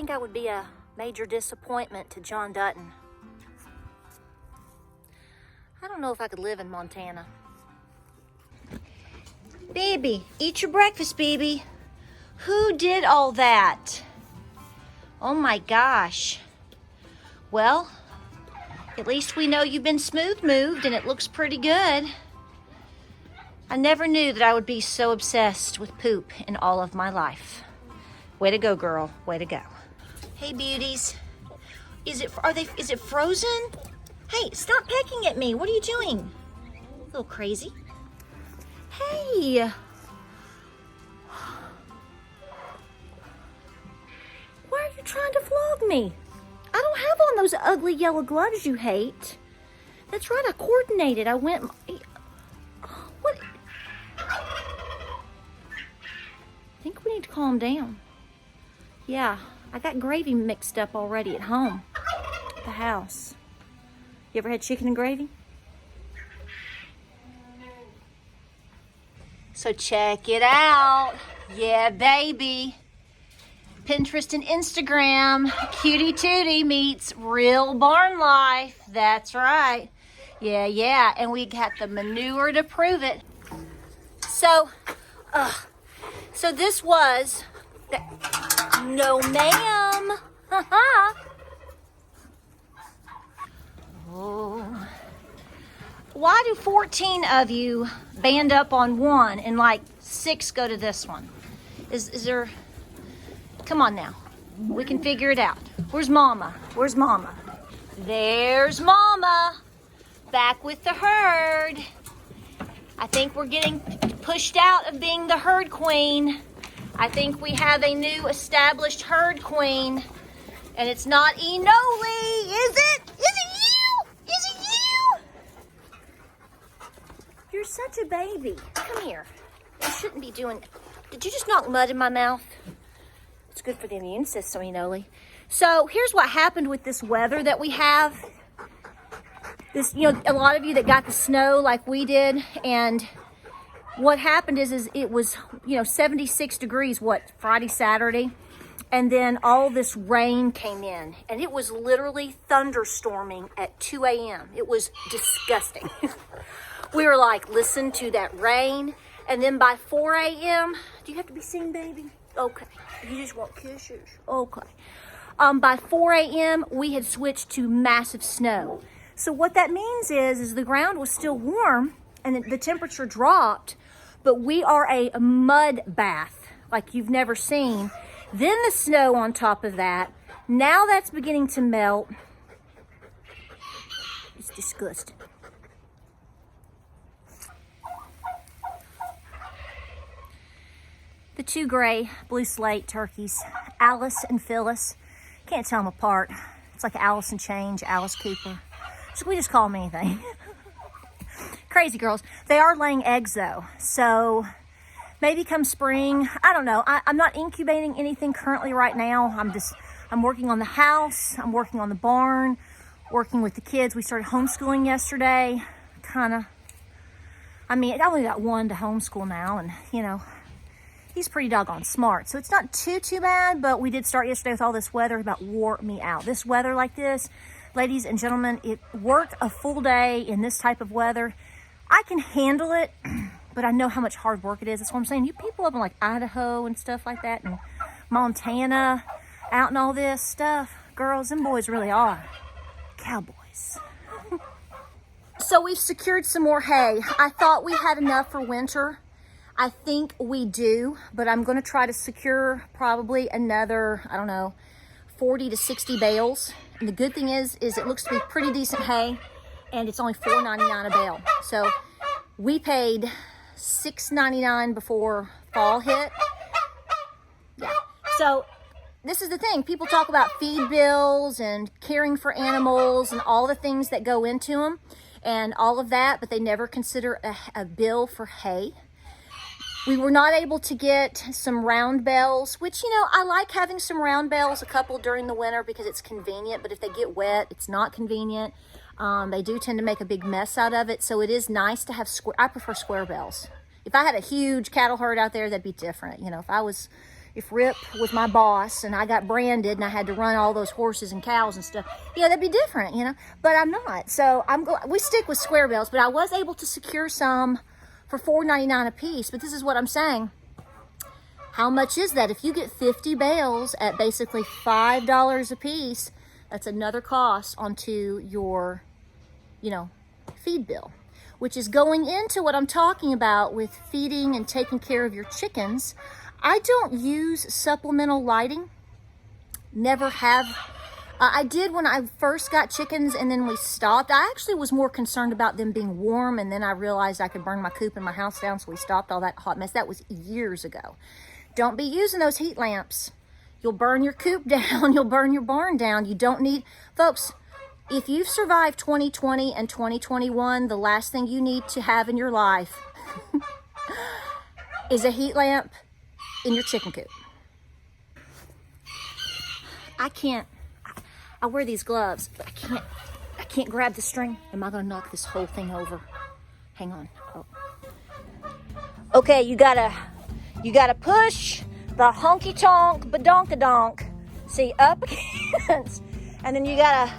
think I would be a major disappointment to John Dutton. I don't know if I could live in Montana. Baby, eat your breakfast, baby. Who did all that? Oh my gosh. Well, at least we know you've been smooth moved and it looks pretty good. I never knew that I would be so obsessed with poop in all of my life. Way to go, girl. Way to go. Hey, beauties. Is it frozen? Hey, stop pecking at me. What are you doing? A little crazy. Hey. Why are you trying to flog me? I don't have on those ugly yellow gloves you hate. That's right, I coordinated. I went... What? I think we need to calm down. Yeah, I got gravy mixed up already at home. At the house. You ever had chicken and gravy? So check it out. Yeah, baby. Pinterest and Instagram. Cutie Tootie meets real barn life. That's right. Yeah. And we got the manure to prove it. So this was... No, ma'am. Oh. Why do 14 of you band up on one and like 6 go to this one? Is there... Come on now. We can figure it out. Where's Mama? Where's Mama? There's Mama. Back with the herd. I think we're getting pushed out of being the herd queen. I think we have a new established herd queen. And it's not Enoli, is it? Is it you? Is it you? You're such a baby. Come here. You shouldn't be doing... Did you just knock mud in my mouth? It's good for the immune system, Enoli. So here's what happened with this weather that we have. This, a lot of you that got the snow like we did, and what happened is it was, 76 degrees, Friday, Saturday, and then all this rain came in, and it was literally thunderstorming at 2 a.m. It was disgusting. We were like, listen to that rain, and then by 4 a.m., do you have to be seen, baby? Okay. You just want kisses? Okay. By 4 a.m., we had switched to massive snow. So what that means is the ground was still warm and the temperature dropped, but we are a mud bath like you've never seen. Then the snow on top of that. Now that's beginning to melt. It's disgusting. The 2 gray blue slate turkeys, Alice and Phyllis. Can't tell them apart. It's like Alice in Change, Alice Cooper. So we just call them anything. Crazy girls. They are laying eggs though. So maybe come spring, I don't know. I'm not incubating anything currently right now. I'm working on the house. I'm working on the barn, working with the kids. We started homeschooling yesterday. I only got one to homeschool now, and he's pretty doggone smart. So it's not too bad, but we did start yesterday with all this weather. About wore me out. This weather like this, ladies and gentlemen, it worked a full day in this type of weather. I can handle it, but I know how much hard work it is. That's what I'm saying. You people up in like Idaho and stuff like that, and Montana, out in all this stuff, girls and boys really are cowboys. So we've secured some more hay. I thought we had enough for winter. I think we do, but I'm going to try to secure probably another, 40 to 60 bales. And the good thing is it looks to be pretty decent hay, and it's only $4.99 a bale. So we paid $6.99 before fall hit. Yeah. So this is the thing. People talk about feed bills and caring for animals and all the things that go into them and all of that, but they never consider a bill for hay. We were not able to get some round bales, which, I like having some round bales, a couple during the winter because it's convenient, but if they get wet, it's not convenient. They do tend to make a big mess out of it, so it is nice to have I prefer square bales. If I had a huge cattle herd out there, that'd be different. If I was, if Rip was my boss and I got branded and I had to run all those horses and cows and stuff, yeah, that'd be different, you know, but I'm not. So we stick with square bales, but I was able to secure some for $4.99 a piece. But this is what I'm saying. How much is that? If you get 50 bales at basically $5 a piece, that's another cost onto your, you know, feed bill, which is going into what I'm talking about with feeding and taking care of your chickens. I don't use supplemental lighting. Never have. I did when I first got chickens and then we stopped. I actually was more concerned about them being warm, and then I realized I could burn my coop and my house down, so we stopped all that hot mess. That was years ago. Don't be using those heat lamps. You'll burn your coop down. You'll burn your barn down. You don't need, folks, if you've survived 2020 and 2021, the last thing you need to have in your life is a heat lamp in your chicken coop. I wear these gloves, but I can't grab the string. Am I gonna knock this whole thing over? Hang on. Oh. Okay, you gotta push the honky tonk badonkadonk. See, up against, and then you gotta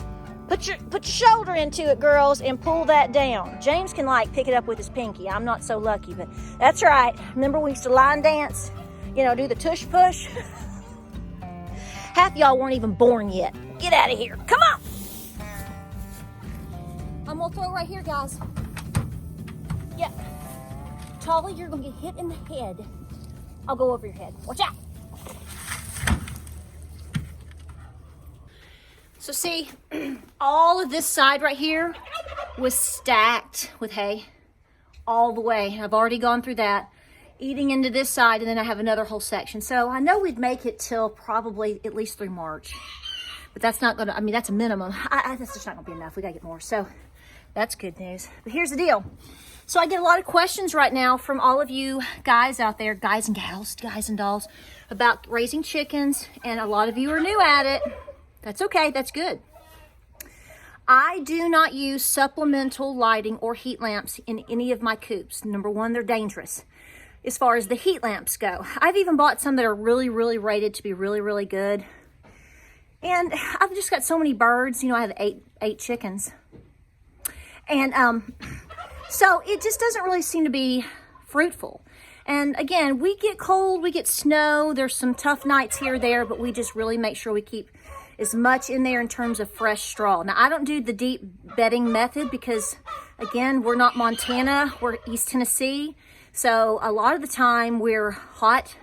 put your shoulder into it, girls, and pull that down. James can like pick it up with his pinky. I'm not so lucky, but that's right. Remember we used to line dance? You know, do the tush push. Half y'all weren't even born yet. Get out of here. Come on. I'm gonna throw right here, guys. Yeah. Tolly, you're gonna get hit in the head. I'll go over your head. Watch out. So see, all of this side right here was stacked with hay all the way. I've already gone through that, eating into this side, and then I have another whole section. So I know we'd make it till probably at least through March. But that's not gonna, I mean, that's a minimum. That's just not gonna be enough. We gotta get more. So that's good news. But here's the deal. So I get a lot of questions right now from all of you guys out there, guys and gals, guys and dolls, about raising chickens. And a lot of you are new at it. That's okay, that's good. I do not use supplemental lighting or heat lamps in any of my coops. Number one, they're dangerous as far as the heat lamps go. I've even bought some that are really, really rated to be really, really good. And I've just got so many birds. You know, I have eight chickens. And so it just doesn't really seem to be fruitful. And again, we get cold, we get snow. There's some tough nights here or there, but we just really make sure we keep as much in there in terms of fresh straw. Now, I don't do the deep bedding method because, again, we're not Montana, we're East Tennessee. So a lot of the time we're hot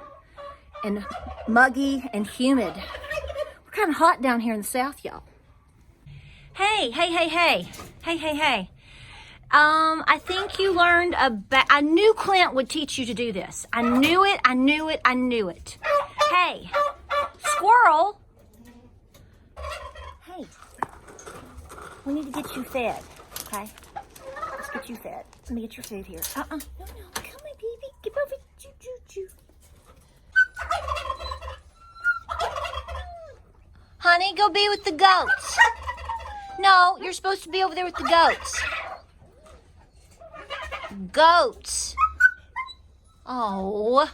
and muggy and humid. We're kind of hot down here in the South, y'all. Hey. I think you learned about, I knew Clint would teach you to do this. I knew it. Hey, squirrel. Hey, we need to get you fed, okay? Let's get you fed. Let me get your food here. No. Come on, baby. Get over here. Choo. Honey, go be with the goats. No, you're supposed to be over there with the goats. Goats. Oh.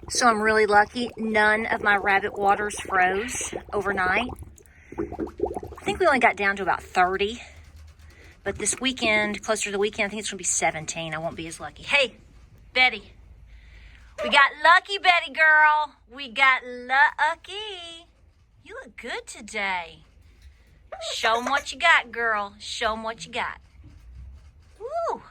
So I'm really lucky. None of my rabbit waters froze overnight. I think we only got down to about 30. But this weekend, closer to the weekend, I think it's going to be 17. I won't be as lucky. Hey, Betty. We got lucky, Betty girl. We got lucky. You look good today. Show them what you got, girl. Show them what you got. Woo.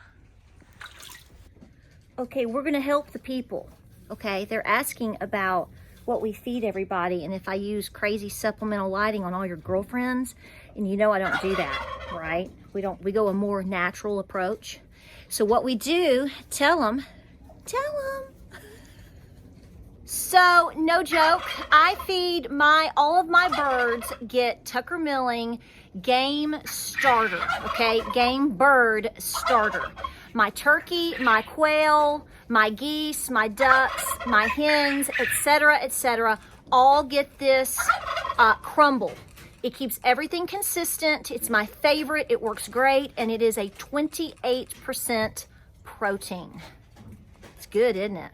Okay, we're going to help the people. Okay, they're asking about what we feed everybody and if I use crazy supplemental lighting on all your girlfriends. And you know I don't do that, right? We go a more natural approach. So what we do, tell them. So, no joke, I feed all of my birds get Tucker Milling game starter, okay? Game bird starter. My turkey, my quail, my geese, my ducks, my hens, etc., all get this crumble. It keeps everything consistent. It's my favorite. It works great, and it is a 28% protein. good, isn't it?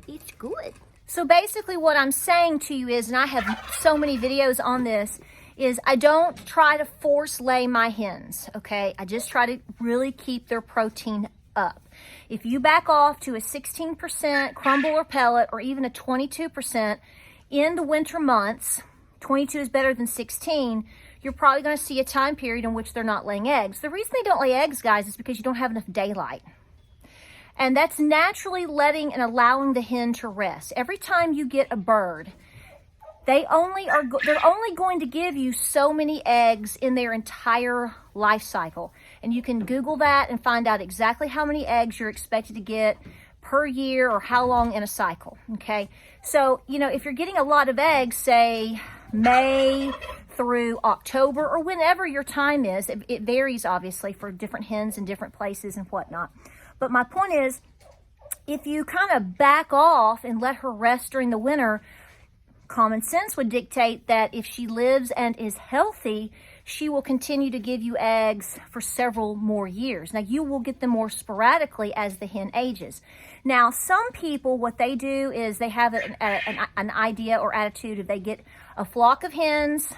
It's good. So basically what I'm saying to you is, and I have so many videos on this, is I don't try to force lay my hens, okay? I just try to really keep their protein up. If you back off to a 16% crumble or pellet, or even a 22% in the winter months, 22 is better than 16, you're probably going to see a time period in which they're not laying eggs. The reason they don't lay eggs, guys, is because you don't have enough daylight. And that's naturally letting and allowing the hen to rest. Every time you get a bird, they're only going to give you so many eggs in their entire life cycle. And you can Google that and find out exactly how many eggs you're expected to get per year or how long in a cycle, okay? So, you know, if you're getting a lot of eggs, say May through October or whenever your time is, it varies obviously for different hens in different places and whatnot. But my point is, if you kind of back off and let her rest during the winter, common sense would dictate that if she lives and is healthy, she will continue to give you eggs for several more years. Now, you will get them more sporadically as the hen ages. Now, some people, what they do is they have an idea or attitude if they get a flock of hens,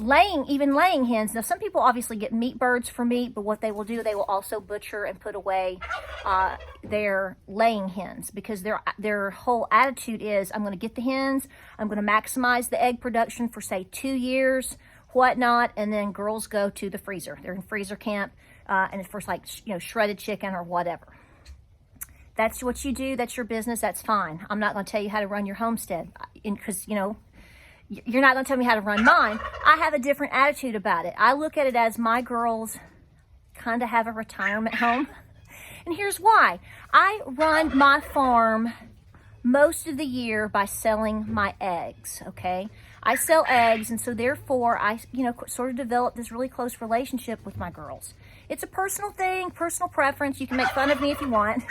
even laying hens. Now, some people obviously get meat birds for meat, but what they will do, they will also butcher and put away their laying hens, because their whole attitude is, I'm going to get the hens, I'm going to maximize the egg production for, say, 2 years, whatnot, and then girls go to the freezer. They're in freezer camp, and it's for, like, you know, shredded chicken or whatever. That's what you do. That's your business. That's fine. I'm not going to tell you how to run your homestead, because, you know, you're not going to tell me how to run mine. I have a different attitude about it. I look at it as my girls kind of have a retirement home. And here's why. I run my farm most of the year by selling my eggs, okay? I sell eggs, and so therefore I, you know, sort of developed this really close relationship with my girls. It's a personal thing, personal preference. You can make fun of me if you want.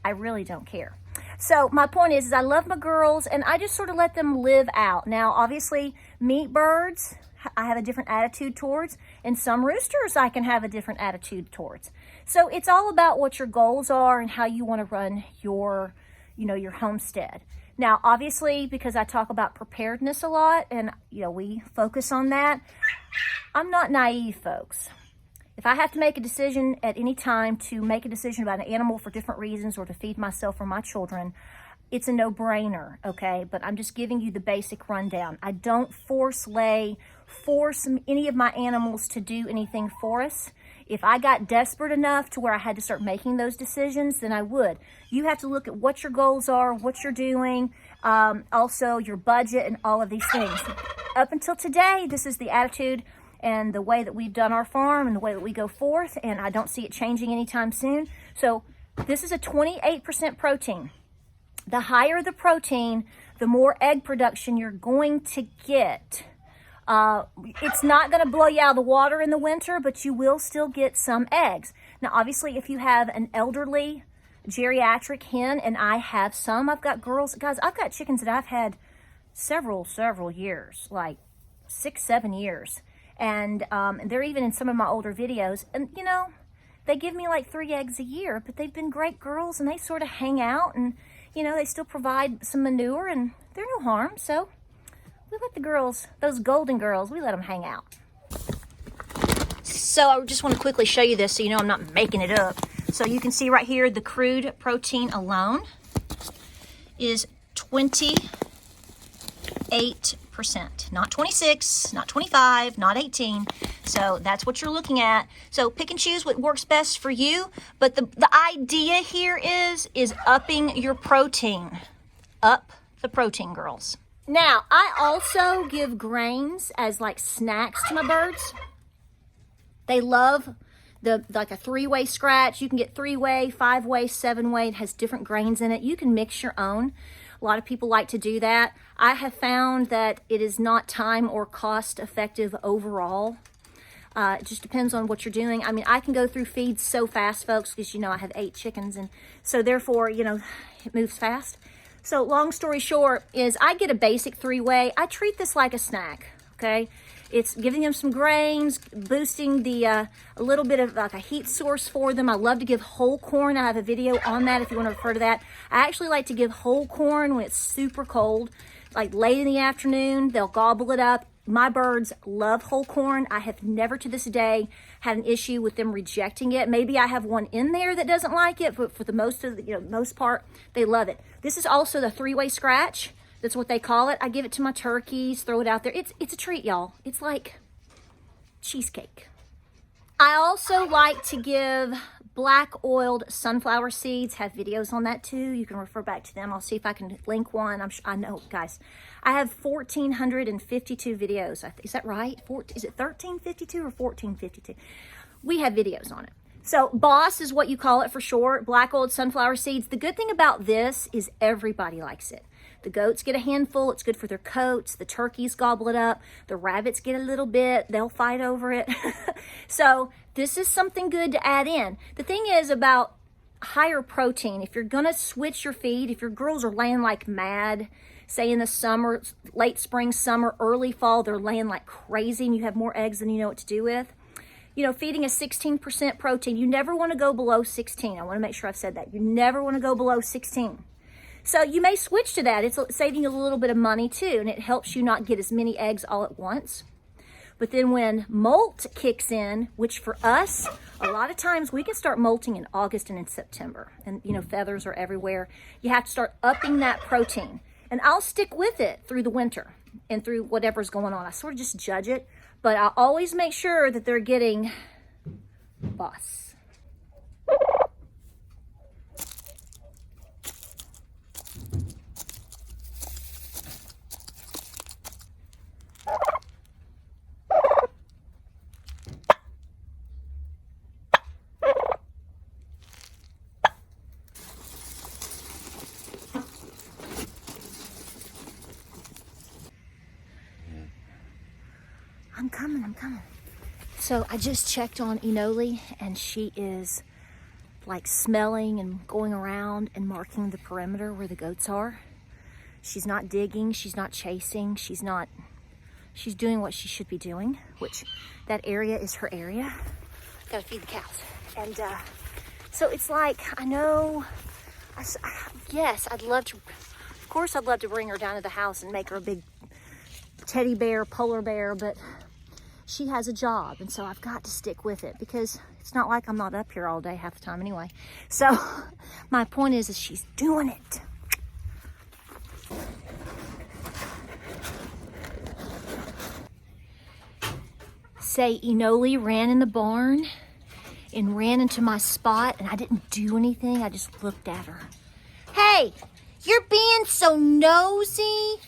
I really don't care. So my point is I love my girls, and I just sort of let them live out. Now, obviously, meat birds, I have a different attitude towards, and some roosters I can have a different attitude towards. So it's all about what your goals are and how you want to run your, you know, your homestead. Now, obviously, because I talk about preparedness a lot, and, you know, we focus on that, I'm not naive, folks. If I have to make a decision at any time to make a decision about an animal for different reasons or to feed myself or my children, it's a no-brainer, okay? But I'm just giving you the basic rundown. I don't force any of my animals to do anything for us. If I got desperate enough to where I had to start making those decisions, then I would. You have to look at what your goals are, what you're doing, also your budget and all of these things. Up until today, this is the attitude and the way that we've done our farm and the way that we go forth, and I don't see it changing anytime soon. So this is a 28% protein. The higher the protein, the more egg production you're going to get. It's not going to blow you out of the water in the winter, but you will still get some eggs. Now, obviously, if you have an elderly geriatric hen, and I have some, I've got girls, guys, I've got chickens that I've had several years, like 6-7 years. And they're even in some of my older videos. And, you know, they give me like 3 eggs a year, but they've been great girls, and they sort of hang out, and, you know, they still provide some manure, and they're no harm. So we let the girls, those golden girls, we let them hang out. So I just want to quickly show you this so you know I'm not making it up. So you can see right here, the crude protein alone is 28%, not 26, not 25, not 18. So that's what you're looking at. So pick and choose what works best for you. But the idea here is upping your protein. Up the protein, girls. Now, I also give grains as like snacks to my birds. They love like a 3-way scratch. You can get 3-way, 5-way, 7-way. It has different grains in it. You can mix your own. A lot of people like to do that. I have found that it is not time or cost effective overall. It just depends on what you're doing. I mean, I can go through feeds so fast, folks, because, you know, I have 8 chickens. And so therefore, you know, it moves fast. So long story short is I get a basic 3-way. I treat this like a snack, okay? It's giving them some grains, boosting the a little bit of like a heat source for them. I love to give whole corn. I have a video on that if you want to refer to that. I actually like to give whole corn when it's super cold, like late in the afternoon. They'll gobble it up. My birds love whole corn. I have never to this day had an issue with them rejecting it. Maybe I have one in there that doesn't like it, but for the most part, they love it. This is also the 3-way scratch. That's what they call it. I give it to my turkeys, throw it out there. It's a treat, y'all. It's like cheesecake. I also like to give black oiled sunflower seeds. Have videos on that too. You can refer back to them. I'll see if I can link one. I know, guys. I have 1,452 videos. Is that right? Is it 1,352 or 1,452? We have videos on it. So Boss is what you call it for short. Black oiled sunflower seeds. The good thing about this is everybody likes it. The goats get a handful. It's good for their coats. The turkeys gobble it up. The rabbits get a little bit. They'll fight over it. So this is something good to add in. The thing is about higher protein. If you're going to switch your feed, if your girls are laying like mad, say in the summer, late spring, summer, early fall, they're laying like crazy and you have more eggs than you know what to do with. You know, feeding a 16% protein, you never want to go below 16. I want to make sure I've said that. You never want to go below 16. So you may switch to that. It's saving you a little bit of money too, and it helps you not get as many eggs all at once. But then when molt kicks in, which for us, a lot of times we can start molting in August and in September, and you know, feathers are everywhere. You have to start upping that protein. And I'll stick with it through the winter and through whatever's going on. I sort of just judge it, but I always make sure that they're getting Boss. I'm coming. So I just checked on Enoli and she is like smelling and going around and marking the perimeter where the goats are. She's not digging, she's not chasing, she's doing what she should be doing, which that area is her area. Gotta feed the cows. And so it's like, I know, yes, I'd love to, of course I'd love to bring her down to the house and make her a big teddy bear, polar bear, but she has a job, and so I've got to stick with it because it's not like I'm not up here all day half the time anyway. So my point is she's doing it. Say Enoli ran in the barn and ran into my spot, and I didn't do anything. I just looked at her. Hey, you're being so nosy.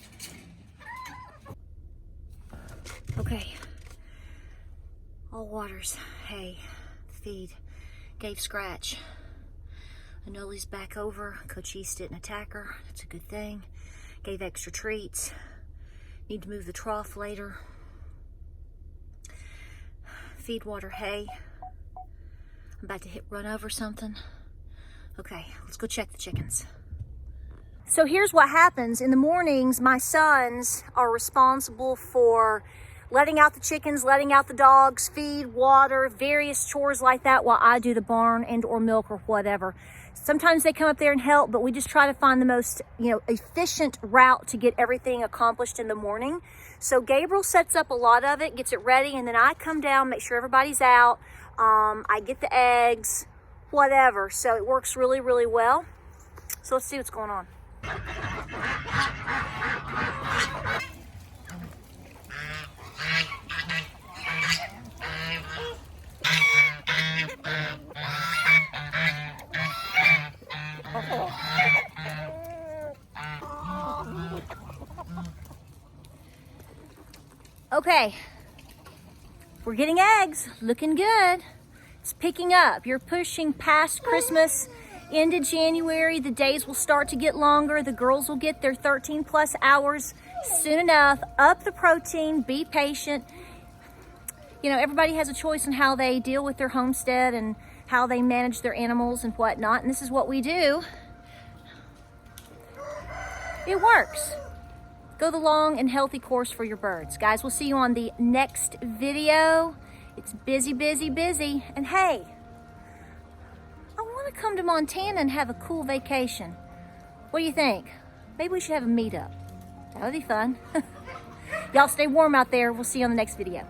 Okay. All waters, hay, feed, gave scratch. Enoli's back over. Cochise didn't attack her. That's a good thing. Gave extra treats. Need to move the trough later. Feed, water, hay. I'm about to run over something. Okay, let's go check the chickens. So here's what happens. In the mornings, my sons are responsible for letting out the chickens, letting out the dogs, feed, water, various chores like that while I do the barn and or milk or whatever. Sometimes they come up there and help, but we just try to find the most, efficient route to get everything accomplished in the morning. So Gabriel sets up a lot of it, gets it ready, and then I come down, make sure everybody's out. I get the eggs, whatever. So it works really, really well. So let's see what's going on. Okay, we're getting eggs, looking good. It's picking up. You're pushing past Christmas into January. The days will start to get longer. The girls will get their 13 plus hours soon enough. Up the protein, be patient. Everybody has a choice in how they deal with their homestead and how they manage their animals and whatnot. And this is what we do. It works. Go the long and healthy course for your birds. Guys, we'll see you on the next video. It's busy, busy, busy. And hey, I want to come to Montana and have a cool vacation. What do you think? Maybe we should have a meetup. That would be fun. Y'all stay warm out there. We'll see you on the next video.